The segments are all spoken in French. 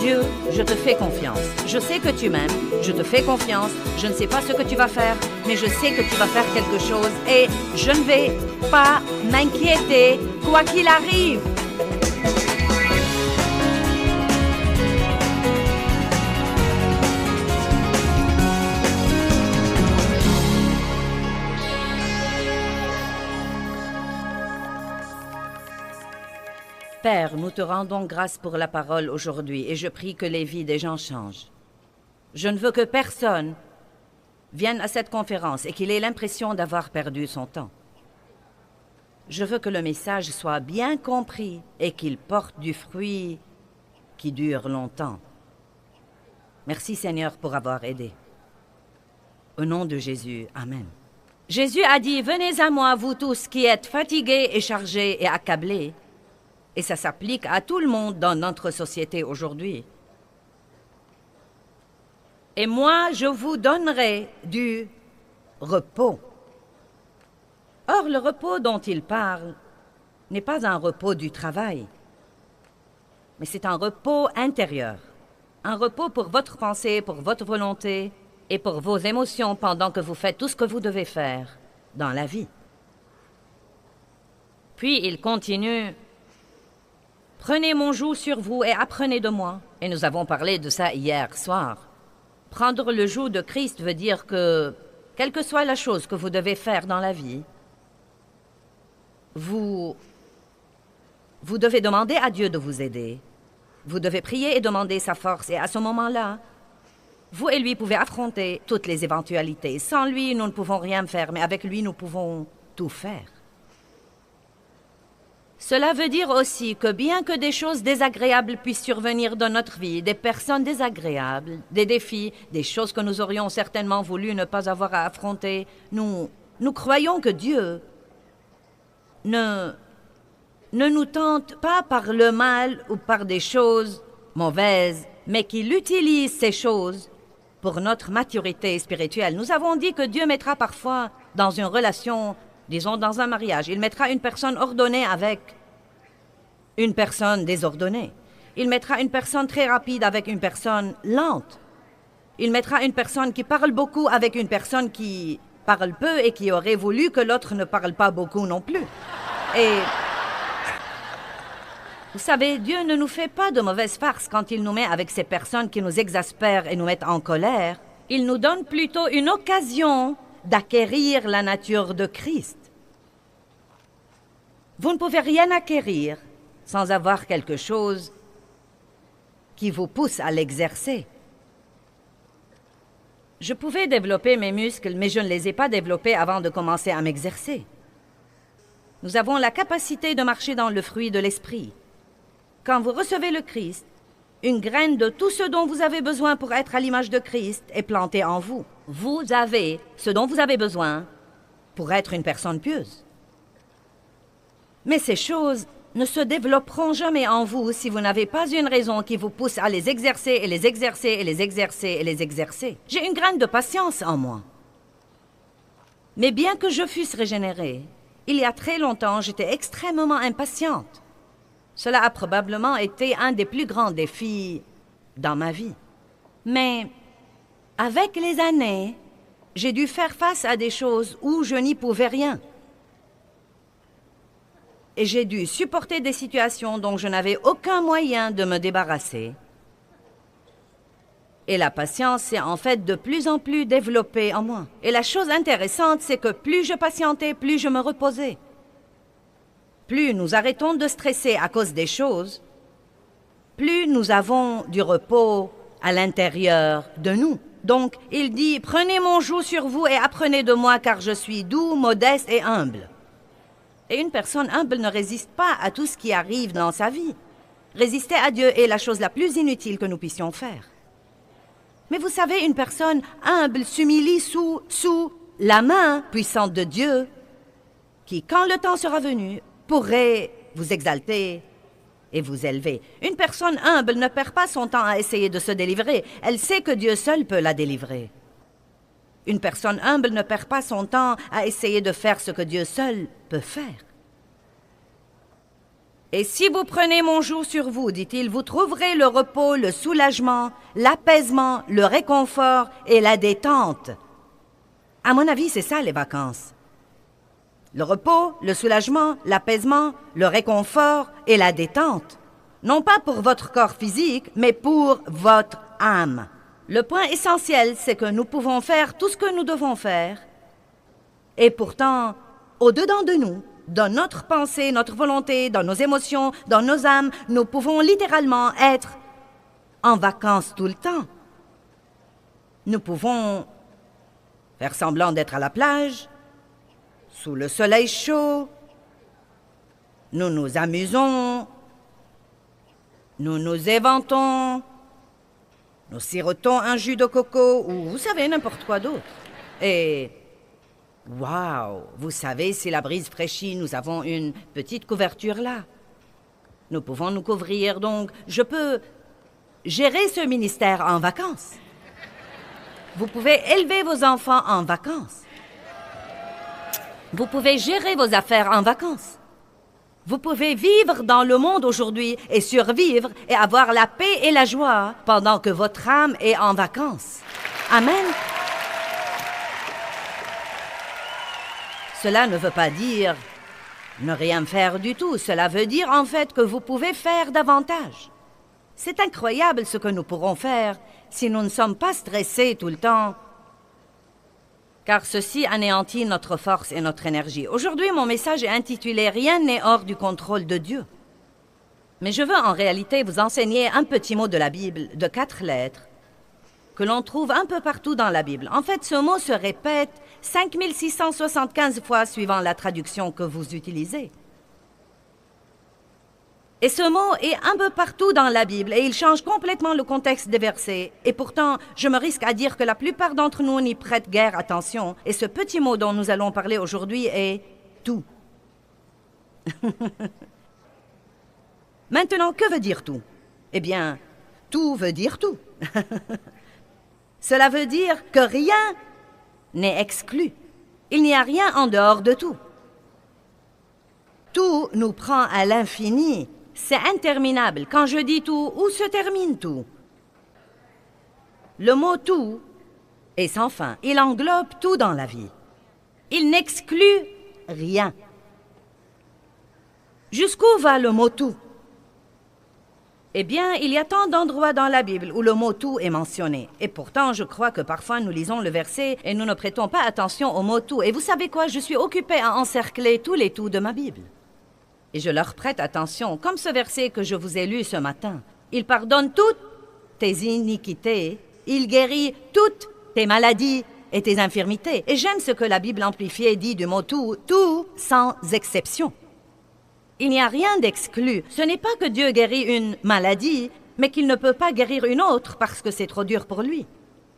Dieu, je te fais confiance. Je sais que tu m'aimes, je te fais confiance. Je ne sais pas ce que tu vas faire, mais je sais que tu vas faire quelque chose et je ne vais pas m'inquiéter, quoi qu'il arrive. Père, nous te rendons grâce pour la parole aujourd'hui et je prie que les vies des gens changent. Je ne veux que personne vienne à cette conférence et qu'il ait l'impression d'avoir perdu son temps. Je veux que le message soit bien compris et qu'il porte du fruit qui dure longtemps. Merci Seigneur pour avoir aidé. Au nom de Jésus, Amen. Jésus a dit, « Venez à moi, vous tous qui êtes fatigués et chargés et accablés. » Et ça s'applique à tout le monde dans notre société aujourd'hui. Et moi, je vous donnerai du repos. Or, le repos dont il parle n'est pas un repos du travail, mais c'est un repos intérieur. Un repos pour votre pensée, pour votre volonté et pour vos émotions pendant que vous faites tout ce que vous devez faire dans la vie. Puis il continue. Prenez mon joug sur vous et apprenez de moi. Et nous avons parlé de ça hier soir. Prendre le joug de Christ veut dire que, quelle que soit la chose que vous devez faire dans la vie, vous devez demander à Dieu de vous aider. Vous devez prier et demander sa force. Et à ce moment-là, vous et lui pouvez affronter toutes les éventualités. Sans lui, nous ne pouvons rien faire, mais avec lui, nous pouvons tout faire. Cela veut dire aussi que bien que des choses désagréables puissent survenir dans notre vie, des personnes désagréables, des défis, des choses que nous aurions certainement voulu ne pas avoir à affronter, nous croyons que Dieu ne nous tente pas par le mal ou par des choses mauvaises, mais qu'il utilise ces choses pour notre maturité spirituelle. Nous avons dit que Dieu mettra parfois dans une relation, disons dans un mariage, il mettra une personne ordonnée avec une personne désordonnée. Il mettra une personne très rapide avec une personne lente. Il mettra une personne qui parle beaucoup avec une personne qui parle peu et qui aurait voulu que l'autre ne parle pas beaucoup non plus. Et vous savez, Dieu ne nous fait pas de mauvaises farces quand il nous met avec ces personnes qui nous exaspèrent et nous mettent en colère. Il nous donne plutôt une occasion d'acquérir la nature de Christ. Vous ne pouvez rien acquérir sans avoir quelque chose qui vous pousse à l'exercer. Je pouvais développer mes muscles, mais je ne les ai pas développés avant de commencer à m'exercer. Nous avons la capacité de marcher dans le fruit de l'esprit. Quand vous recevez le Christ, une graine de tout ce dont vous avez besoin pour être à l'image de Christ est plantée en vous. Vous avez ce dont vous avez besoin pour être une personne pieuse. Mais ces choses ne se développeront jamais en vous si vous n'avez pas une raison qui vous pousse à les exercer et les exercer et les exercer et les exercer. J'ai une graine de patience en moi. Mais bien que je fusse régénérée, il y a très longtemps, j'étais extrêmement impatiente. Cela a probablement été un des plus grands défis dans ma vie. Mais avec les années, j'ai dû faire face à des choses où je n'y pouvais rien. Et j'ai dû supporter des situations dont je n'avais aucun moyen de me débarrasser. Et la patience s'est en fait de plus en plus développée en moi. Et la chose intéressante, c'est que plus je patientais, plus je me reposais. Plus nous arrêtons de stresser à cause des choses, plus nous avons du repos à l'intérieur de nous. Donc, il dit, « Prenez mon joug sur vous et apprenez de moi, car je suis doux, modeste et humble. » Et une personne humble ne résiste pas à tout ce qui arrive dans sa vie. Résister à Dieu est la chose la plus inutile que nous puissions faire. Mais vous savez, une personne humble s'humilie sous la main puissante de Dieu, qui, quand le temps sera venu, pourrait vous exalter et vous élever. Une personne humble ne perd pas son temps à essayer de se délivrer. Elle sait que Dieu seul peut la délivrer. Une personne humble ne perd pas son temps à essayer de faire ce que Dieu seul peut faire. Et si vous prenez mon joug sur vous, dit-il, vous trouverez le repos, le soulagement, l'apaisement, le réconfort et la détente. À mon avis, c'est ça les vacances. Le repos, le soulagement, l'apaisement, le réconfort et la détente. Non pas pour votre corps physique, mais pour votre âme. Le point essentiel, c'est que nous pouvons faire tout ce que nous devons faire. Et pourtant, au-dedans de nous, dans notre pensée, notre volonté, dans nos émotions, dans nos âmes, nous pouvons littéralement être en vacances tout le temps. Nous pouvons faire semblant d'être à la plage, sous le soleil chaud. Nous nous amusons, nous nous éventons, nous sirotons un jus de coco ou vous savez, n'importe quoi d'autre. Et waouh, vous savez, si la brise fraîchit, nous avons une petite couverture là. Nous pouvons nous couvrir, donc je peux gérer ce ministère en vacances. Vous pouvez élever vos enfants en vacances. Vous pouvez gérer vos affaires en vacances. Vous pouvez vivre dans le monde aujourd'hui et survivre et avoir la paix et la joie pendant que votre âme est en vacances. Amen. Cela ne veut pas dire ne rien faire du tout. Cela veut dire en fait que vous pouvez faire davantage. C'est incroyable ce que nous pourrons faire si nous ne sommes pas stressés tout le temps, car ceci anéantit notre force et notre énergie. Aujourd'hui, mon message est intitulé « Rien n'est hors du contrôle de Dieu ». Mais je veux en réalité vous enseigner un petit mot de la Bible, de 4 lettres, que l'on trouve un peu partout dans la Bible. En fait, ce mot se répète 5675 fois suivant la traduction que vous utilisez. Et ce mot est un peu partout dans la Bible et il change complètement le contexte des versets. Et pourtant, je me risque à dire que la plupart d'entre nous n'y prêtent guère attention. Et ce petit mot dont nous allons parler aujourd'hui est « tout ». Maintenant, que veut dire tout? Eh bien, tout veut dire tout. Cela veut dire que rien n'est exclu. Il n'y a rien en dehors de tout. Tout nous prend à l'infini. C'est interminable. Quand je dis tout, où se termine tout? Le mot « tout » est sans fin. Il englobe tout dans la vie. Il n'exclut rien. Jusqu'où va le mot « tout » ? Eh bien, il y a tant d'endroits dans la Bible où le mot « tout » est mentionné. Et pourtant, je crois que parfois nous lisons le verset et nous ne prêtons pas attention au mot « tout ». Et vous savez quoi? Je suis occupée à encercler tous les « tout » de ma Bible. Et je leur prête attention, comme ce verset que je vous ai lu ce matin. Il pardonne toutes tes iniquités, il guérit toutes tes maladies et tes infirmités. Et j'aime ce que la Bible amplifiée dit du mot « tout », tout sans exception. Il n'y a rien d'exclu. Ce n'est pas que Dieu guérit une maladie, mais qu'il ne peut pas guérir une autre parce que c'est trop dur pour lui.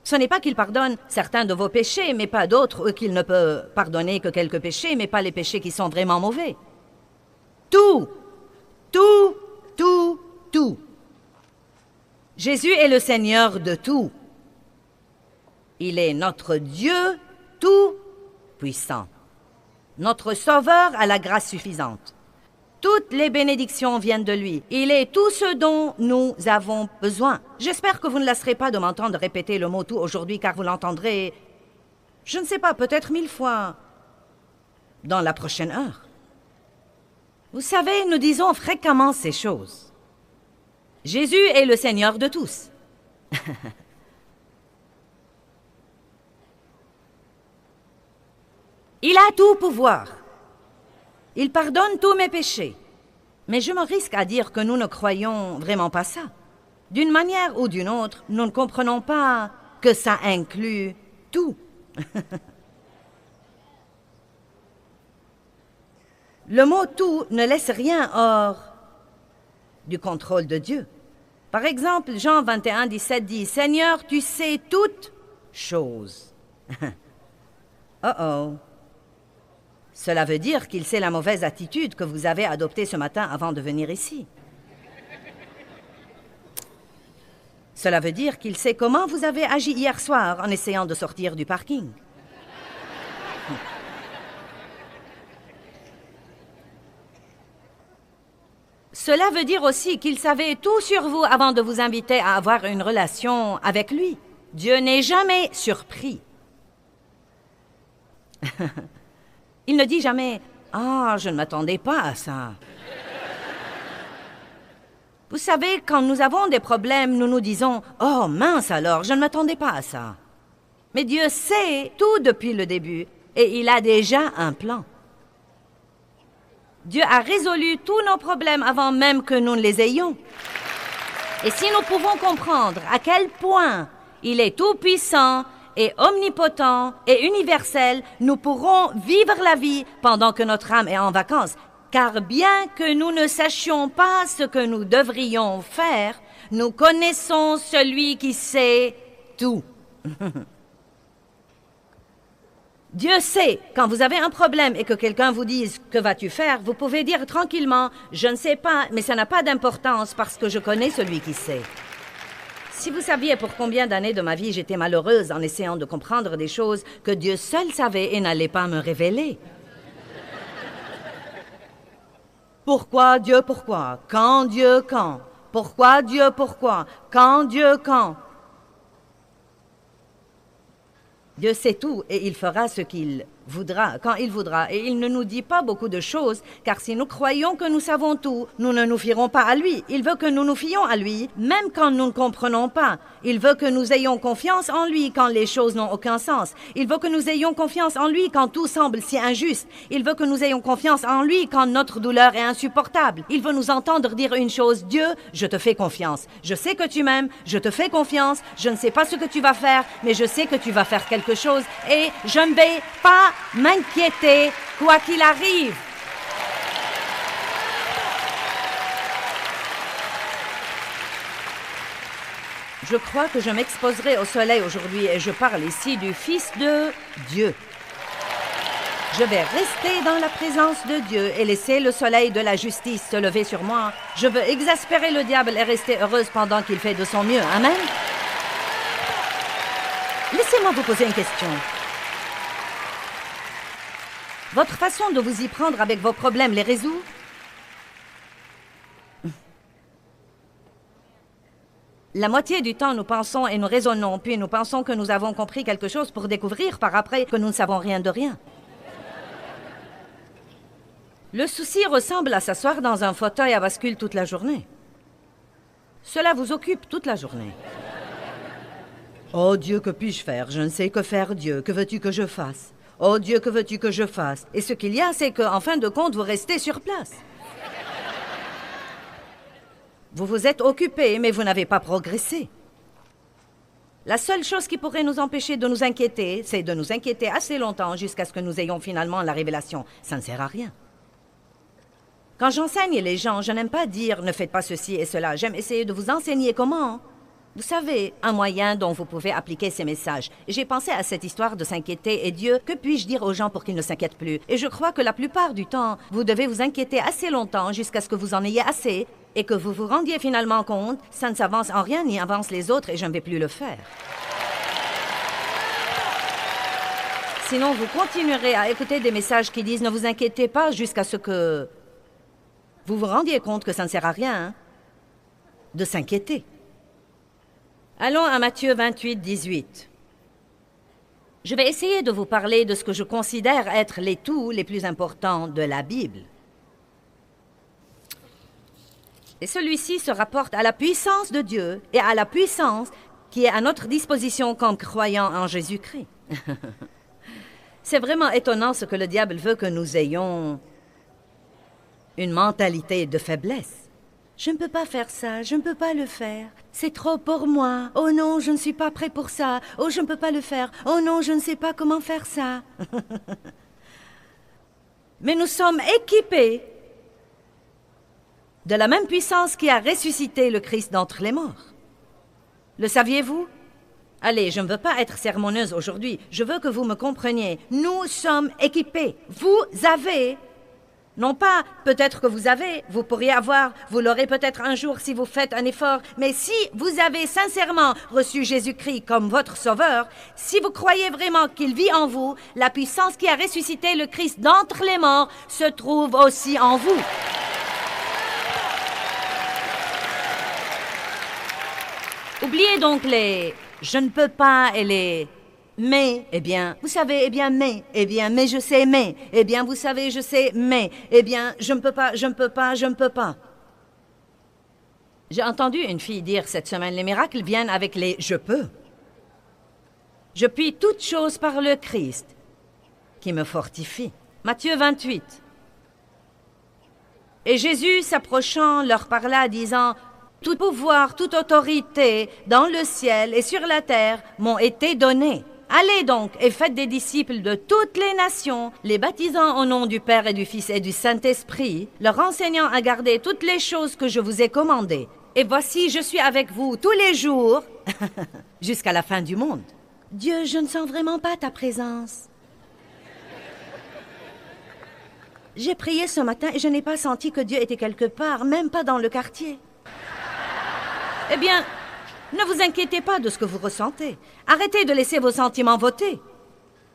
Ce n'est pas qu'il pardonne certains de vos péchés, mais pas d'autres, ou qu'il ne peut pardonner que quelques péchés, mais pas les péchés qui sont vraiment mauvais. Tout, tout, tout, tout. Jésus est le Seigneur de tout. Il est notre Dieu tout-puissant, notre Sauveur à la grâce suffisante. Toutes les bénédictions viennent de lui. Il est tout ce dont nous avons besoin. J'espère que vous ne lasserez pas de m'entendre répéter le mot « tout » aujourd'hui, car vous l'entendrez, je ne sais pas, peut-être 1000 fois dans la prochaine heure. Vous savez, nous disons fréquemment ces choses. Jésus est le Seigneur de tous. Il a tout pouvoir. Il pardonne tous mes péchés. Mais je me risque à dire que nous ne croyons vraiment pas ça. D'une manière ou d'une autre, nous ne comprenons pas que ça inclut tout. Le mot « tout » ne laisse rien hors du contrôle de Dieu. Par exemple, Jean 21, 17 dit « Seigneur, tu sais toutes choses. » Oh. Cela veut dire qu'il sait la mauvaise attitude que vous avez adoptée ce matin avant de venir ici. Cela veut dire qu'il sait comment vous avez agi hier soir en essayant de sortir du parking. Cela veut dire aussi qu'il savait tout sur vous avant de vous inviter à avoir une relation avec lui. Dieu n'est jamais surpris. Il ne dit jamais « Ah, je ne m'attendais pas à ça ». Vous savez, quand nous avons des problèmes, nous nous disons « Oh, mince alors, je ne m'attendais pas à ça ». Mais Dieu sait tout depuis le début et il a déjà un plan. Dieu a résolu tous nos problèmes avant même que nous ne les ayons. Et si nous pouvons comprendre à quel point il est tout-puissant et omnipotent et universel, nous pourrons vivre la vie pendant que notre âme est en vacances. Car bien que nous ne sachions pas ce que nous devrions faire, nous connaissons celui qui sait tout. Dieu sait, quand vous avez un problème et que quelqu'un vous dise « Que vas-tu faire ?» vous pouvez dire tranquillement « Je ne sais pas, mais ça n'a pas d'importance parce que je connais celui qui sait. » Si vous saviez pour combien d'années de ma vie j'étais malheureuse en essayant de comprendre des choses que Dieu seul savait et n'allait pas me révéler. Pourquoi Dieu, pourquoi? Quand Dieu, quand? Pourquoi Dieu, pourquoi? Quand Dieu, quand? Dieu sait tout et il fera ce qu'il voudra, quand il voudra. Et il ne nous dit pas beaucoup de choses, car si nous croyons que nous savons tout, nous ne nous fierons pas à lui. Il veut que nous nous fions à lui, même quand nous ne comprenons pas. Il veut que nous ayons confiance en lui quand les choses n'ont aucun sens. Il veut que nous ayons confiance en lui quand tout semble si injuste. Il veut que nous ayons confiance en lui quand notre douleur est insupportable. Il veut nous entendre dire une chose: Dieu, je te fais confiance. Je sais que tu m'aimes, je te fais confiance. Je ne sais pas ce que tu vas faire, mais je sais que tu vas faire quelque chose et je ne vais pas m'inquiéter quoi qu'il arrive. Je crois que je m'exposerai au soleil aujourd'hui et je parle ici du Fils de Dieu. Je vais rester dans la présence de Dieu et laisser le soleil de la justice se lever sur moi. Je veux exaspérer le diable et rester heureuse pendant qu'il fait de son mieux. Amen. Laissez-moi vous poser une question. Votre façon de vous y prendre avec vos problèmes les résout? La moitié du temps, nous pensons et nous raisonnons, puis nous pensons que nous avons compris quelque chose pour découvrir par après que nous ne savons rien de rien. Le souci ressemble à s'asseoir dans un fauteuil à bascule toute la journée. Cela vous occupe toute la journée. Oh Dieu, que puis-je faire? Je ne sais que faire, Dieu. Que veux-tu que je fasse? Oh Dieu, que veux-tu que je fasse? Et ce qu'il y a, c'est qu'en fin de compte, vous restez sur place. Vous vous êtes occupé, mais vous n'avez pas progressé. La seule chose qui pourrait nous empêcher de nous inquiéter, c'est de nous inquiéter assez longtemps jusqu'à ce que nous ayons finalement la révélation. Ça ne sert à rien. Quand j'enseigne les gens, je n'aime pas dire « ne faites pas ceci et cela ». J'aime essayer de vous enseigner comment. Vous savez, un moyen dont vous pouvez appliquer ces messages. J'ai pensé à cette histoire de s'inquiéter et Dieu, que puis-je dire aux gens pour qu'ils ne s'inquiètent plus? Et je crois que la plupart du temps, vous devez vous inquiéter assez longtemps jusqu'à ce que vous en ayez assez et que vous vous rendiez finalement compte, ça ne s'avance en rien ni avance les autres et je ne vais plus le faire. Sinon, vous continuerez à écouter des messages qui disent « ne vous inquiétez pas » jusqu'à ce que vous vous rendiez compte que ça ne sert à rien de s'inquiéter. Allons à Matthieu 28, 18. Je vais essayer de vous parler de ce que je considère être les tout les plus importants de la Bible. Et celui-ci se rapporte à la puissance de Dieu et à la puissance qui est à notre disposition comme croyants en Jésus-Christ. C'est vraiment étonnant ce que le diable veut que nous ayons une mentalité de faiblesse. Je ne peux pas faire ça, je ne peux pas le faire. C'est trop pour moi. Oh non, je ne suis pas prêt pour ça. Oh, je ne peux pas le faire. Oh non, je ne sais pas comment faire ça. Mais nous sommes équipés de la même puissance qui a ressuscité le Christ d'entre les morts. Le saviez-vous? Allez, je ne veux pas être sermonneuse aujourd'hui. Je veux que vous me compreniez. Nous sommes équipés. Vous avez... Non pas, peut-être que vous pourriez avoir, vous l'aurez peut-être un jour si vous faites un effort, mais si vous avez sincèrement reçu Jésus-Christ comme votre sauveur, si vous croyez vraiment qu'il vit en vous, la puissance qui a ressuscité le Christ d'entre les morts se trouve aussi en vous. Oubliez donc les « je ne peux pas » et les « mais ». Eh bien, vous savez, eh bien, mais. Eh bien, mais je sais, mais. Eh bien, vous savez, je sais, mais. Eh bien, je ne peux pas, je ne peux pas, je ne peux pas. J'ai entendu une fille dire cette semaine, les miracles viennent avec les « je peux ». Je puis toutes choses par le Christ, qui me fortifie. Matthieu 28. Et Jésus, s'approchant, leur parla, disant, « Tout pouvoir, toute autorité, dans le ciel et sur la terre, m'ont été donnés. Allez donc et faites des disciples de toutes les nations, les baptisant au nom du Père et du Fils et du Saint-Esprit, leur enseignant à garder toutes les choses que je vous ai commandées. Et voici, je suis avec vous tous les jours, jusqu'à la fin du monde. » Dieu, je ne sens vraiment pas ta présence. J'ai prié ce matin et je n'ai pas senti que Dieu était quelque part, même pas dans le quartier. Eh bien, ne vous inquiétez pas de ce que vous ressentez. Arrêtez de laisser vos sentiments voter.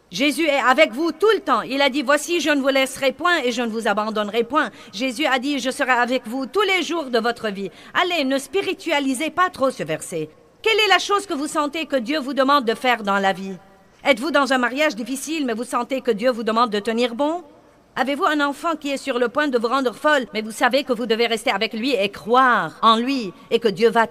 Jésus est avec vous tout le temps. Il a dit, voici, je ne vous laisserai point et je ne vous abandonnerai point. Jésus a dit, je serai avec vous tous les jours de votre vie. Allez, ne spiritualisez pas trop ce verset. Quelle est la chose que vous sentez que Dieu vous demande de faire dans la vie? Êtes-vous dans un mariage difficile, mais vous sentez que Dieu vous demande de tenir bon? Avez-vous un enfant qui est sur le point de vous rendre folle, mais vous savez que vous devez rester avec lui et croire en lui et que Dieu va...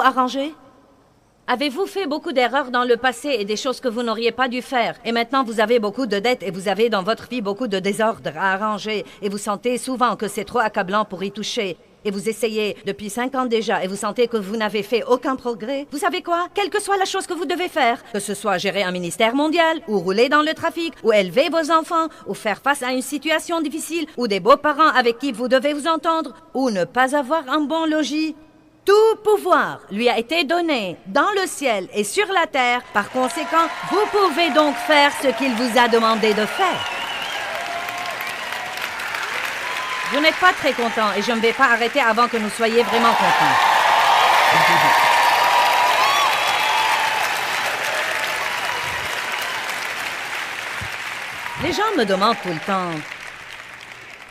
Arrangé? Avez-vous fait beaucoup d'erreurs dans le passé et des choses que vous n'auriez pas dû faire? Et maintenant, vous avez beaucoup de dettes et vous avez dans votre vie beaucoup de désordre à arranger et vous sentez souvent que c'est trop accablant pour y toucher. Et vous essayez depuis 5 ans déjà et vous sentez que vous n'avez fait aucun progrès. Vous savez quoi? Quelle que soit la chose que vous devez faire, que ce soit gérer un ministère mondial, ou rouler dans le trafic, ou élever vos enfants, ou faire face à une situation difficile, ou des beaux-parents avec qui vous devez vous entendre, ou ne pas avoir un bon logis. Tout pouvoir lui a été donné dans le ciel et sur la terre. Par conséquent, vous pouvez donc faire ce qu'il vous a demandé de faire. Vous n'êtes pas très content et je ne vais pas arrêter avant que nous soyez vraiment contents. Les gens me demandent tout le temps,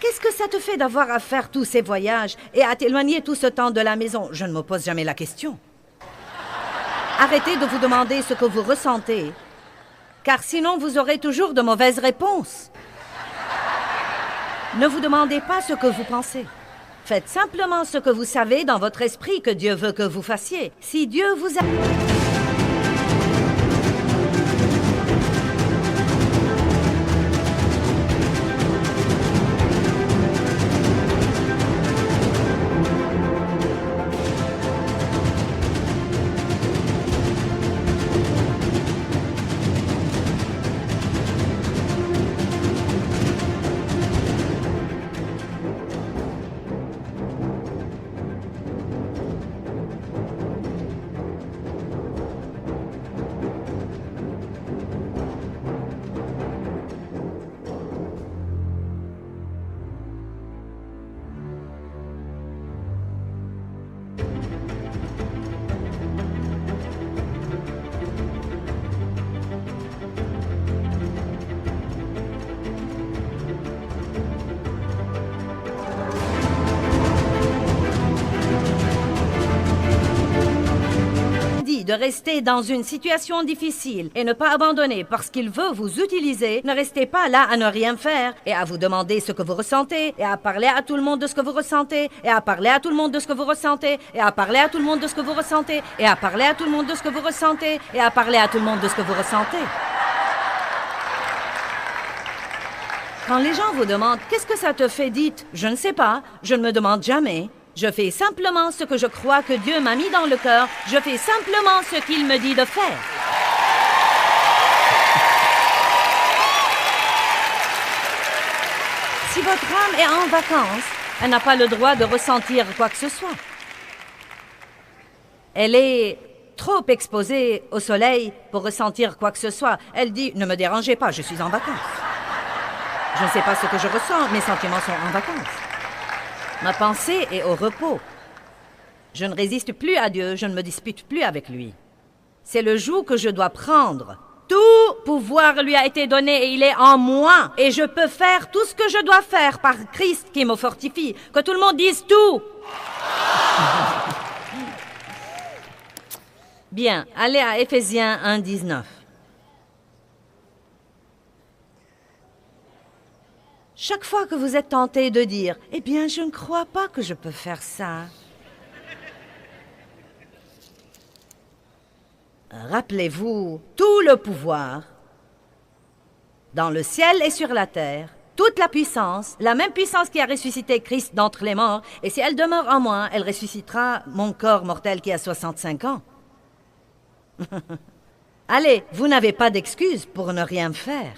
qu'est-ce que ça te fait d'avoir à faire tous ces voyages et à t'éloigner tout ce temps de la maison? Je ne me pose jamais la question. Arrêtez de vous demander ce que vous ressentez, car sinon vous aurez toujours de mauvaises réponses. Ne vous demandez pas ce que vous pensez. Faites simplement ce que vous savez dans votre esprit que Dieu veut que vous fassiez. Si Dieu vous a... de rester dans une situation difficile et ne pas abandonner parce qu'il veut vous utiliser, ne restez pas là à ne rien faire et à vous demander ce que vous ressentez et à parler à tout le monde de ce que vous ressentez et à parler à tout le monde de ce que vous ressentez et à parler à tout le monde de ce que vous ressentez et à parler à tout le monde de ce que vous ressentez et à parler à tout le monde de ce que vous ressentez. Quand les gens vous demandent « Qu'est-ce que ça te fait ?» dites « Je ne sais pas, je ne me demande jamais. Je fais simplement ce que je crois que Dieu m'a mis dans le cœur. Je fais simplement ce qu'il me dit de faire. » Si votre âme est en vacances, elle n'a pas le droit de ressentir quoi que ce soit. Elle est trop exposée au soleil pour ressentir quoi que ce soit. Elle dit « Ne me dérangez pas, je suis en vacances. » Je ne sais pas ce que je ressens, mes sentiments sont en vacances. Ma pensée est au repos. Je ne résiste plus à Dieu, je ne me dispute plus avec lui. C'est le joug que je dois prendre. Tout pouvoir lui a été donné et il est en moi. Et je peux faire tout ce que je dois faire par Christ qui me fortifie. Que tout le monde dise tout. Bien, allez à Éphésiens 1, 19. Chaque fois que vous êtes tenté de dire « Eh bien, je ne crois pas que je peux faire ça », rappelez-vous tout le pouvoir dans le ciel et sur la terre, toute la puissance, la même puissance qui a ressuscité Christ d'entre les morts, et si elle demeure en moi, elle ressuscitera mon corps mortel qui a 65 ans. Allez, vous n'avez pas d'excuse pour ne rien faire.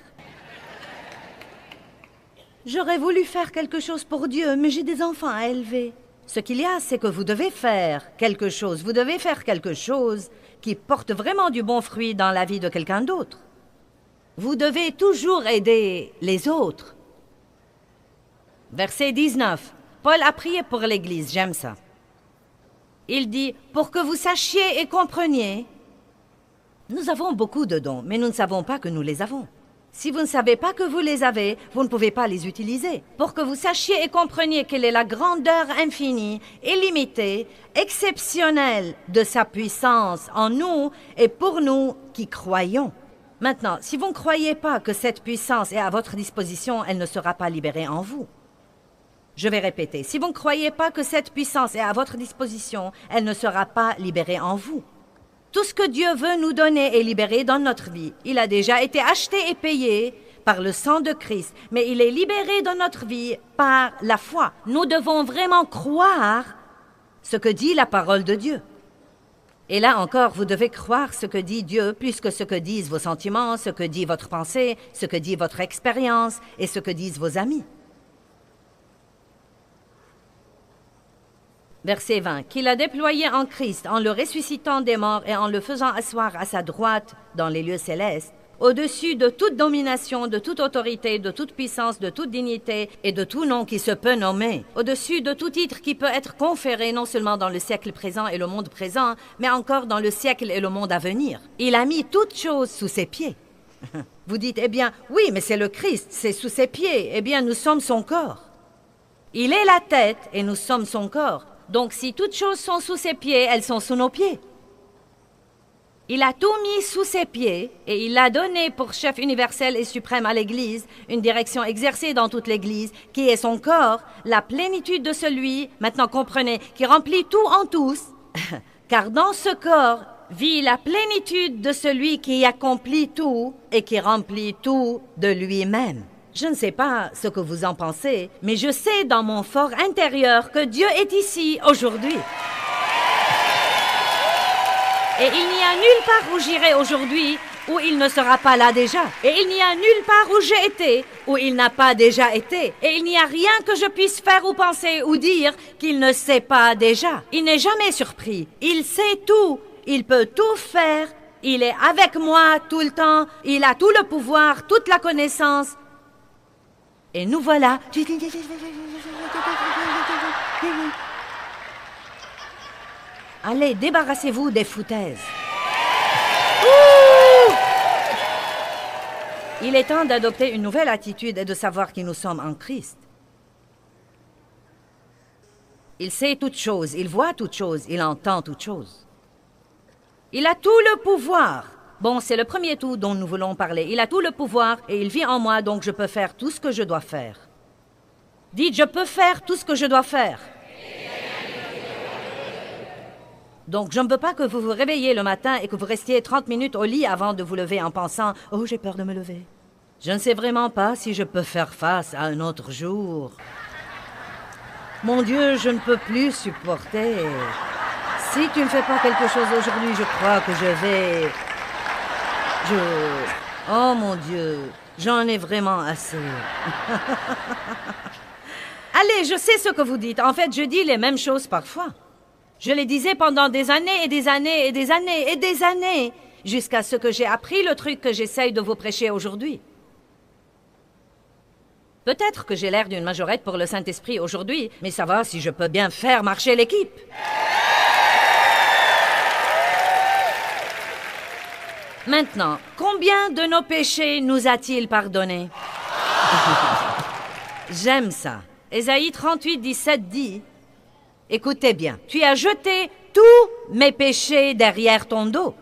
J'aurais voulu faire quelque chose pour Dieu, mais j'ai des enfants à élever. Ce qu'il y a, c'est que vous devez faire quelque chose. Vous devez faire quelque chose qui porte vraiment du bon fruit dans la vie de quelqu'un d'autre. Vous devez toujours aider les autres. Verset 19. Paul a prié pour l'Église, j'aime ça. Il dit, pour que vous sachiez et compreniez, nous avons beaucoup de dons, mais nous ne savons pas que nous les avons. Si vous ne savez pas que vous les avez, vous ne pouvez pas les utiliser. Pour que vous sachiez et compreniez quelle est la grandeur infinie, illimitée, exceptionnelle de sa puissance en nous et pour nous qui croyons. Maintenant, si vous ne croyez pas que cette puissance est à votre disposition, elle ne sera pas libérée en vous. Je vais répéter, si vous ne croyez pas que cette puissance est à votre disposition, elle ne sera pas libérée en vous. Tout ce que Dieu veut nous donner est libéré dans notre vie. Il a déjà été acheté et payé par le sang de Christ, mais il est libéré dans notre vie par la foi. Nous devons vraiment croire ce que dit la parole de Dieu. Et là encore, vous devez croire ce que dit Dieu plus que ce que disent vos sentiments, ce que dit votre pensée, ce que dit votre expérience et ce que disent vos amis. Verset 20. Qu'il a déployé en Christ en le ressuscitant des morts et en le faisant asseoir à sa droite dans les lieux célestes, au-dessus de toute domination, de toute autorité, de toute puissance, de toute dignité et de tout nom qui se peut nommer, au-dessus de tout titre qui peut être conféré non seulement dans le siècle présent et le monde présent, mais encore dans le siècle et le monde à venir. Il a mis toutes choses sous ses pieds. Vous dites, eh bien, oui, mais c'est le Christ, c'est sous ses pieds. Eh bien, nous sommes son corps. Il est la tête et nous sommes son corps. Donc, si toutes choses sont sous ses pieds, elles sont sous nos pieds. Il a tout mis sous ses pieds et il l'a donné pour chef universel et suprême à l'Église, une direction exercée dans toute l'Église, qui est son corps, la plénitude de celui, maintenant comprenez, qui remplit tout en tous, car dans ce corps vit la plénitude de celui qui accomplit tout et qui remplit tout de lui-même. Je ne sais pas ce que vous en pensez, mais je sais dans mon fort intérieur que Dieu est ici aujourd'hui. Et il n'y a nulle part où j'irai aujourd'hui où il ne sera pas là déjà. Et il n'y a nulle part où j'ai été où il n'a pas déjà été. Et il n'y a rien que je puisse faire ou penser ou dire qu'il ne sait pas déjà. Il n'est jamais surpris. Il sait tout. Il peut tout faire. Il est avec moi tout le temps. Il a tout le pouvoir, toute la connaissance. Et nous voilà. Allez, débarrassez-vous des foutaises. Ouh! Il est temps d'adopter une nouvelle attitude et de savoir qui nous sommes en Christ. Il sait toutes choses, il voit toutes choses, il entend toutes choses. Il a tout le pouvoir. Bon, c'est le premier tout dont nous voulons parler. Il a tout le pouvoir et il vit en moi, donc je peux faire tout ce que je dois faire. Dites, je peux faire tout ce que je dois faire. Donc, je ne veux pas que vous vous réveilliez le matin et que vous restiez 30 minutes au lit avant de vous lever en pensant « Oh, j'ai peur de me lever. Je ne sais vraiment pas si je peux faire face à un autre jour. Mon Dieu, je ne peux plus supporter. Si tu ne fais pas quelque chose aujourd'hui, je crois que je vais... Oh mon Dieu, j'en ai vraiment assez. » Allez, je sais ce que vous dites. En fait, je dis les mêmes choses parfois. Je les disais pendant des années et des années et des années et des années, jusqu'à ce que j'ai appris le truc que j'essaye de vous prêcher aujourd'hui. Peut-être que j'ai l'air d'une majorette pour le Saint-Esprit aujourd'hui, mais ça va si je peux bien faire marcher l'équipe. Maintenant, combien de nos péchés nous a-t-il pardonnés? J'aime ça. Ésaïe 38, 17 dit... Écoutez bien, tu as jeté tous mes péchés derrière ton dos.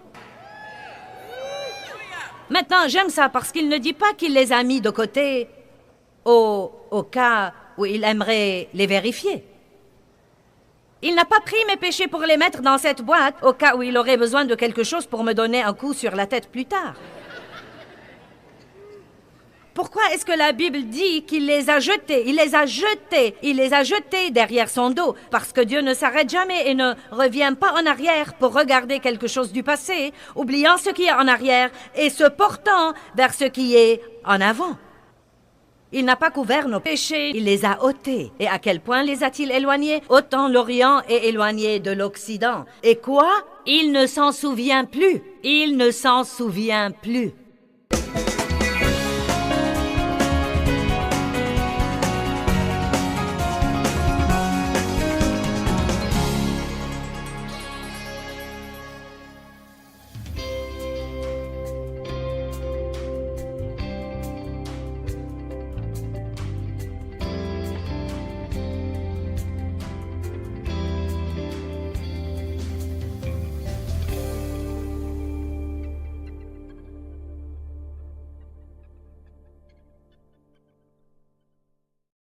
Maintenant, j'aime ça parce qu'il ne dit pas qu'il les a mis de côté au cas où il aimerait les vérifier. Il n'a pas pris mes péchés pour les mettre dans cette boîte au cas où il aurait besoin de quelque chose pour me donner un coup sur la tête plus tard. Pourquoi est-ce que la Bible dit qu'il les a jetés? Il les a jetés. Il les a jetés derrière son dos. Parce que Dieu ne s'arrête jamais et ne revient pas en arrière pour regarder quelque chose du passé, oubliant ce qui est en arrière et se portant vers ce qui est en avant. Il n'a pas couvert nos péchés, il les a ôtés. Et à quel point les a-t-il éloignés? Autant l'Orient est éloigné de l'Occident. Et quoi? Il ne s'en souvient plus. Il ne s'en souvient plus.